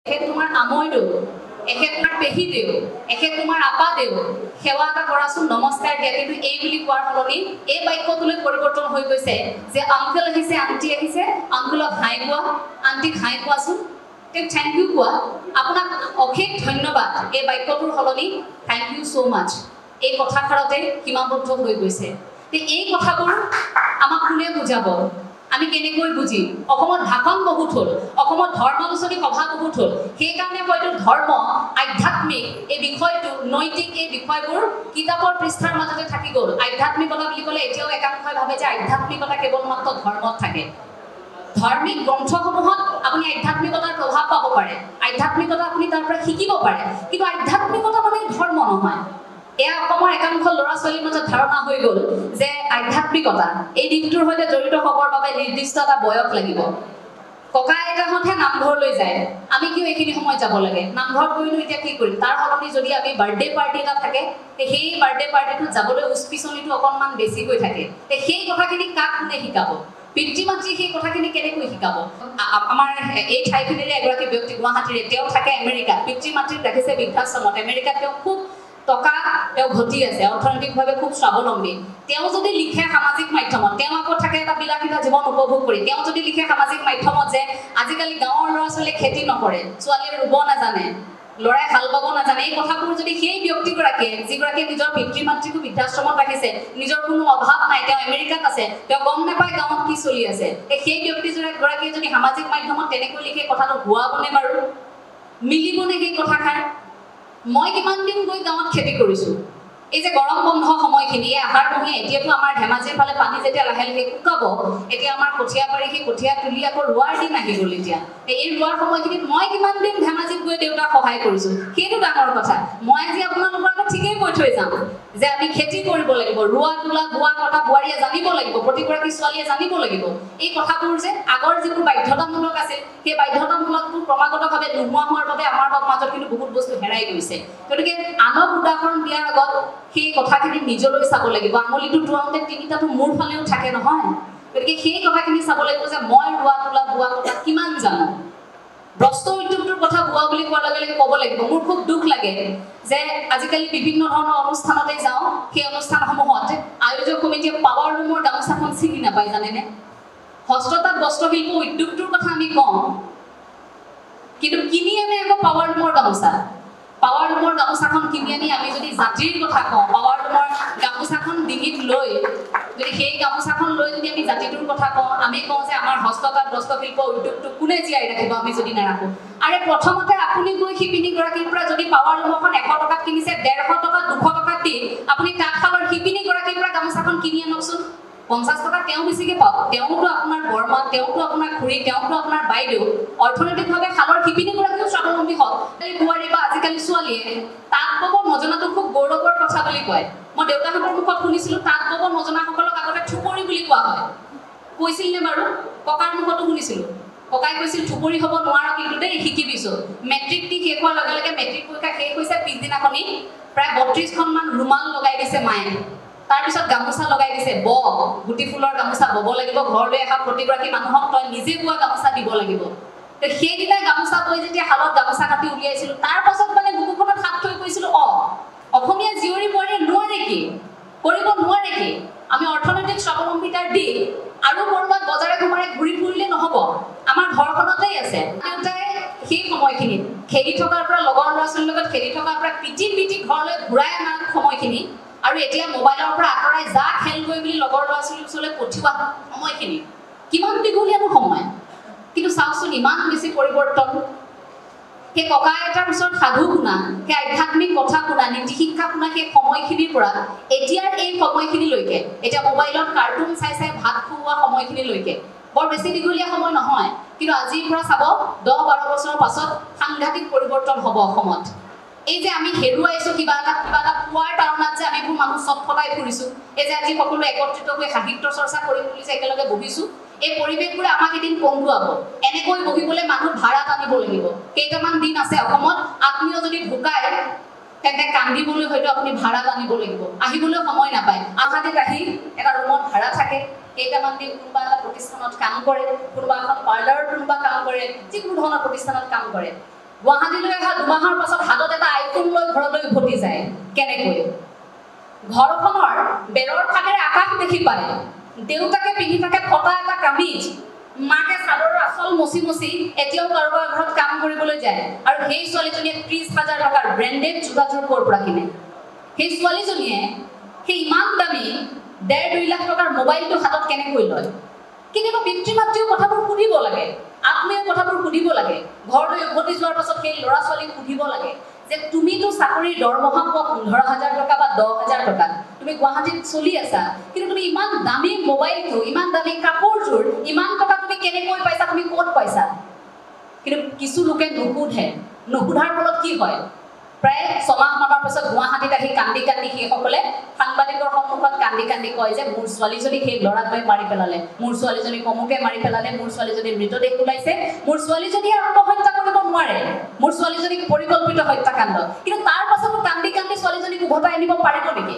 তোমাৰ আমৈ দেউ তোমাৰ পেহী দেউ তোমাৰ আপা দেউ সেৱা এটা কৰাচোন নমস্কাৰ দিয়া কিন্তু এই বুলি কোৱাৰ সলনি এই বাক্যটোলৈ পৰিৱৰ্তন হৈ গৈছে যে আংকল আহিছে আন্টি আহিছে আংকলক হাই কোৱা আন্টিক হাই কোৱাচোন থ্যাংক ইউ কোৱা আপোনাক অশেষ ধন্যবাদ এই বাক্যটোৰ সলনি থ্যাংক ইউ সো মাচ এই কথাষাৰতে সীমাবদ্ধ হৈ গৈছে এই কথাবোৰ আমাক কোনে বুজাব আমি কেনেকৈ বুজিম অসমত ভাষণ বহুত হ'ল অসমত ধৰ্মালোচনী সভা বহুত হ'ল সেইকাৰণে হয়তো ধৰ্ম আধ্যাত্মিক এই বিষয়টো নৈতিক এই বিষয়বোৰ কিতাপৰ পৃষ্ঠাৰ মাজতে থাকি গ'ল আধ্যাত্মিকতা বুলি ক'লে এতিয়াও একাংশই ভাবে যে আধ্যাত্মিকতা কেৱল মাত্ৰ ধৰ্মত থাকে ধাৰ্মিক গ্ৰন্থসমূহত আপুনি আধ্যাত্মিকতাৰ প্ৰভাৱ পাব পাৰে আধ্যাত্মিকতা আপুনি তাৰ পৰা শিকিব পাৰে কিন্তু আধ্যাত্মিকতা মানে ধৰ্ম নহয় এয়া অসমৰ একাংশ ল'ৰা ছোৱালীৰ মাজত ধাৰণা হৈ গ'ল যে আধ্যাত্মিকতা এই দিশটোৰ সৈতে জড়িত হ'বৰ বাবে নিৰ্দিষ্ট এটা বয়স লাগিব ককা আইতাহঁতে নামঘৰলৈ যায় আমি কিয় এইখিনি সময় যাব লাগে নামঘৰত গৈনো এতিয়া কি কৰিম তাৰ সলনি যদি আমি বাৰ্থডে পাৰ্টি এটা থাকে সেই বাৰ্থডে পাৰ্টিটোত যাবলৈ উৎপিছনিটো অকণমান বেছি হৈ থাকে সেই কথাখিনি কাক কোনে শিকাব পিতৃ মাতৃ সেই কথাখিনি কেনেকৈ শিকাব আমাৰ এই ঠাইখিনিৰে এগৰাকী ব্যক্তি গুৱাহাটীৰে তেওঁ থাকে আমেৰিকাত পিতৃ মাতৃক ৰাখিছে বৃদ্ধাশ্ৰমত আমেৰিকাত তেওঁ খুব টকা তেওঁ ঘটি আছে অৰ্থনৈতিকভাৱে খুব স্বাৱলম্বী তেওঁ যদি লিখে সামাজিক মাধ্যমত তেওঁ আকৌ থাকে এটা বিলাসিতা জীৱন উপভোগ কৰি তেওঁ যদি লিখে সামাজিক মাধ্যমত যে আজিকালি গাঁৱৰ ল'ৰা ছোৱালীয়ে খেতি নকৰে ছোৱালীয়ে ৰুব নাজানে ল'ৰাই হাল বাব নাজানে এই কথাবোৰ যদি সেই ব্যক্তিগৰাকীয়ে যিগৰাকীয়ে নিজৰ পিতৃ মাতৃকো বৃদ্ধাশ্ৰমত ৰাখিছে নিজৰ কোনো অভাৱ নাই তেওঁ আমেৰিকাত আছে তেওঁ গম নাপায় গাঁৱত কি চলি আছে সেই ব্যক্তিগৰাকীয়ে যদি সামাজিক মাধ্যমত তেনেকৈ লিখে কথাটো হোৱাবনে বাৰু মিলিবনে সেই কথাষাৰ মই কিমান দিন গৈ গাঁৱত খেতি কৰিছো এই যে গৰম বন্ধ সময়খিনি আহাৰ মহীয়া এতিয়াতো আমাৰ ধেমাজিৰ ফালে পানী যেতিয়া লাহে লাহে শুকাব এতিয়া আমাৰ কঠীয়া পাৰি সেই কঠীয়া তুলি আকৌ ৰোৱাৰ দিন আহি গ'ল এতিয়া এই ৰোৱাৰ সময়খিনিত মই কিমান দিন ধেমাজিত গৈ দেউতাক সহায় কৰিছো সেইটো ডাঙৰ কথা মই আজি আপোনালোকৰ আগত ঠিকেই কৈ থৈ যাম যে আমি খেতি কৰিব লাগিব ৰোৱা তোলা বোৱা কটা বোৱাৰীয়ে জানিব লাগিব প্ৰতিগৰাকী ছোৱালীয়ে জানিব লাগিব এই কথাবোৰ যে আগৰ যিবোৰ বাধ্যতামূলক আছিল সেই বাধ্যতামূলকবোৰ ক্ৰমাগতভাৱে নোহোৱা হোৱাৰ বাবে আমাৰ মাজত কিন্তু বহুত বস্তু হেৰাই গৈছে গতিকে আনক উদাহৰণ দিয়াৰ আগত সেই কথাখিনি নিজলৈ চাব লাগিব আঙুলিটো টুৱাওঁতে তিনিটাটো মূৰ ফালেও থাকে নহয় গতিকে সেই কথাখিনি চাব লাগিব যে মই ৰোৱা তোলা বোৱা কথা কিমান জানো বস্ত্ৰ উদ্যোগটোৰ কথা কোৱা বুলি কোৱাৰ লগে লগে ক'ব লাগিব মোৰ খুব দুখ লাগে যে আজিকালি বিভিন্ন ধৰণৰ অনুষ্ঠানতে যাওঁ সেই অনুষ্ঠানসমূহত আয়োজক কমিটিয়ে পাৱাৰ লুমৰ গামোচাখন চিনি নাপায় জানেনে হস্ততাঁত বস্ত্ৰশিল্প উদ্যোগটোৰ কথা আমি কওঁ কিন্তু কিনি আনে আকৌ পাৱাৰ লুমৰ গামোচা পাৱাৰ লুমৰ গামোচাখন কিনি আনি আমি যদি জাতিৰ কথা কওঁ পাৱাৰ লুমৰ গামোচাখন ডিঙিত লৈ যদি সেই গামোচাখন লৈ যদি আমি জাতিটোৰ কথা কওঁ আমি কওঁ যে আমাৰ হস্ততাঁত বস্ত্ৰশিল্প উদ্যোগটো কোনে জীয়াই ৰাখিব আমি যদি নাৰাখোঁ আৰে প্ৰথমতে আপুনি গৈ শিপিনীগৰাকীৰ পৰা যদি পাৱাৰ লুমখন 100 টকাত কিনিছে 150 টকা 200 টকাত দি আপুনি তাঁতশালৰ শিপিনীগৰাকীৰ পৰা গামোচাখন কিনি আনকচোন 50 টকা তেওঁ বেছিকৈ পাওক তেওঁতো আপোনাৰ বৰমা তেওঁতো আপোনাৰ খুৰী তেওঁতো আপোনাৰ বাইদেউ অৰ্থনৈতিকভাৱে শালৰ শিপিনীগৰাকীও স্বাৱলম্বী হওক এই বোৱাৰী বা আজিকালি ছোৱালীয়ে তাঁত বব নজনাটো খুব গৌৰৱৰ কথা বুলি কয় মই দেউতাহঁতৰ মুখত শুনিছিলোঁ তাঁত বব নজনাসকলক আগতে থুপৰি বুলি কোৱা হয় কৈছিল নে বাৰু ককাৰ মুখতো শুনিছিলোঁ ককাই কৈছিল থুপৰি হ'ব নোৱাৰো কিন্তু দেই শিকিবিছো মেট্ৰিক দি শেষ হোৱাৰ লগে লগে মেট্ৰিক পৰীক্ষা শেষ হৈছে পিছদিনাখনি প্ৰায় 32খনমান ৰুমাল লগাই দিছে মায়ে তাৰপিছত গামোচা লগাই দিছে গুটি ফুলৰ গামোচা বব লাগিব ঘৰলৈ অহা প্ৰতিগৰাকী মানুহক তই নিজে বোৱা গামোচা দিব লাগিব সেইদিনা গামোচা তই যেতিয়া শালত গামোচা কাটি উলিয়াইছিলোঁ তাৰ পাছত মানে বুকুখনত হাত থৈ কৈছিলোঁ অসমীয়া জীয়ৰী বোৱাৰীয়ে নোৱাৰে কি কৰিব নোৱাৰে কি আমি অৰ্থনৈতিক স্বাৱলম্বিতাৰ দি আৰু ক'ৰবাত বজাৰে ঘুমাৰে ঘূৰি ফুৰিলে নহ'ব আমাৰ ঘৰখনতেই আছে দেউতাই সেই সময়খিনিত খেলি থকাৰ পৰা লগৰ ল'ৰা ছোৱালীৰ লগত খেলি থকাৰ পৰা পিটি ঘৰলৈ ঘূৰাই অনাৰ সময়খিনি আৰু এতিয়া মোবাইলৰ পৰা আঁতৰাই যা খেলগৈ বুলি লগৰ ল'ৰা ছোৱালীৰ ওচৰলৈ পঠিওৱা সময়খিনি কিমান দীঘলীয়ানো সময় কিন্তু চাওকচোন ইমান বেছি পৰিৱৰ্তন সেই ককা আইতাৰ ওচৰত সাধু শুনা সেই আধ্যাত্মিক কথা শুনা নীতি শিক্ষা শুনা সেই সময়খিনিৰ পৰা এতিয়াৰ এই সময়খিনিলৈকে এতিয়া মোবাইলত কাৰ্টুন চাই চাই ভাত খুওৱা সময়খিনিলৈকে বৰ বেছি দীঘলীয়া সময় নহয় কিন্তু আজিৰ পৰা চাব 10-12 বছৰৰ পাছত সাংঘাতিক পৰিৱৰ্তন হ'ব অসমত এই যে আমি হেৰুৱাইছো কিবা এটা পোৱাৰ তাৰণাত যে আমিবোৰ মানুহ চব ফটাই ফুৰিছোঁ এই যে আজি সকলো একত্ৰিত হৈ সাহিত্য চৰ্চা কৰিম বুলি যে একেলগে বহিছোঁ এই পৰিৱেশবোৰে আমাক এদিন কন্দুৱাব এনেকৈ বহিবলৈ মানুহ ভাড়াত আনিব লাগিব কেইটামান দিন আছে অসমত আত্মীয় যদি ঢুকায় তেন্তে কান্দিবলৈ হয়তো আপুনি ভাড়াত আনিব লাগিব আহিবলৈ সময় নাপায় আহাদিত আহি এটা ৰুমত ভাড়া থাকে কেইটামান দিন কোনোবা এটা প্ৰতিষ্ঠানত কাম কৰে কোনোবা এখন পাৰ্লাৰত কোনোবা কাম কৰে যিকোনো ধৰণৰ প্ৰতিষ্ঠানত কাম কৰে গুৱাহাটীলৈ অহা 2 মাহৰ পাছত হাতত এটা আইফোন লৈ ঘৰলৈ উভতি যায় কেনেকৈ ঘৰখনৰ বেৰৰ ফাকেৰে আকাশ দেখি পায় দেউতাকে পিন্ধি থাকে ফটা এটা কামিজ মাকে চাদৰৰ আচল মচি মচি এতিয়াও কাৰোবাৰ ঘৰত কাম কৰিবলৈ যায় আৰু সেই ছোৱালীজনীয়ে 30,000 টকাৰ ব্ৰেণ্ডেড জোতাযোৰ ক'ৰ পৰা কিনে সেই ছোৱালীজনীয়ে সেই ইমান দামী 1.5 লাখ টকাৰ মোবাইলটো হাতত কেনেকৈ লয় কিন্তু পিতৃ মাতৃও কথাবোৰ সুধিব লাগে আত্মীয় কথাবোৰ সুধিব লাগে ঘৰলৈ উভতি যোৱাৰ পাছত সেই ল'ৰা ছোৱালীক সুধিব লাগে যে তুমিতো চাকৰিৰ দৰমহা পোৱা 15,000 টকা বা 10,000 টকা তুমি গুৱাহাটীত চলি আছা কিন্তু তুমি ইমান দামী মোবাইলটো ইমান দামী কাপোৰযোৰ ইমান টকা তুমি কেনেকৈ পাইছা তুমি ক'ত পাইছা কিন্তু কিছু লোকে নুসুধাৰ ফলত কি হয় প্ৰায় 6 মাহ মানৰ পিছত গুৱাহাটীত আহি কান্দি কান্দি সেইসকলে সাংবাদিকৰ সন্মুখত কান্দি কান্দি কয় যে মোৰ ছোৱালীজনী সেই ল'ৰাটোৱে মাৰি পেলালে মোৰ ছোৱালীজনী কমুকে মাৰি পেলালে মোৰ ছোৱালীজনীৰ মৃতদেহ ওলাইছে মোৰ ছোৱালীজনী আত্মহত্যা কৰিব নোৱাৰে মোৰ ছোৱালীজনীক পৰিকল্পিত হত্যাকাণ্ড কিন্তু তাৰ পাছতো কান্দি কান্দি ছোৱালীজনীক উভতাই আনিব পাৰিব নেকি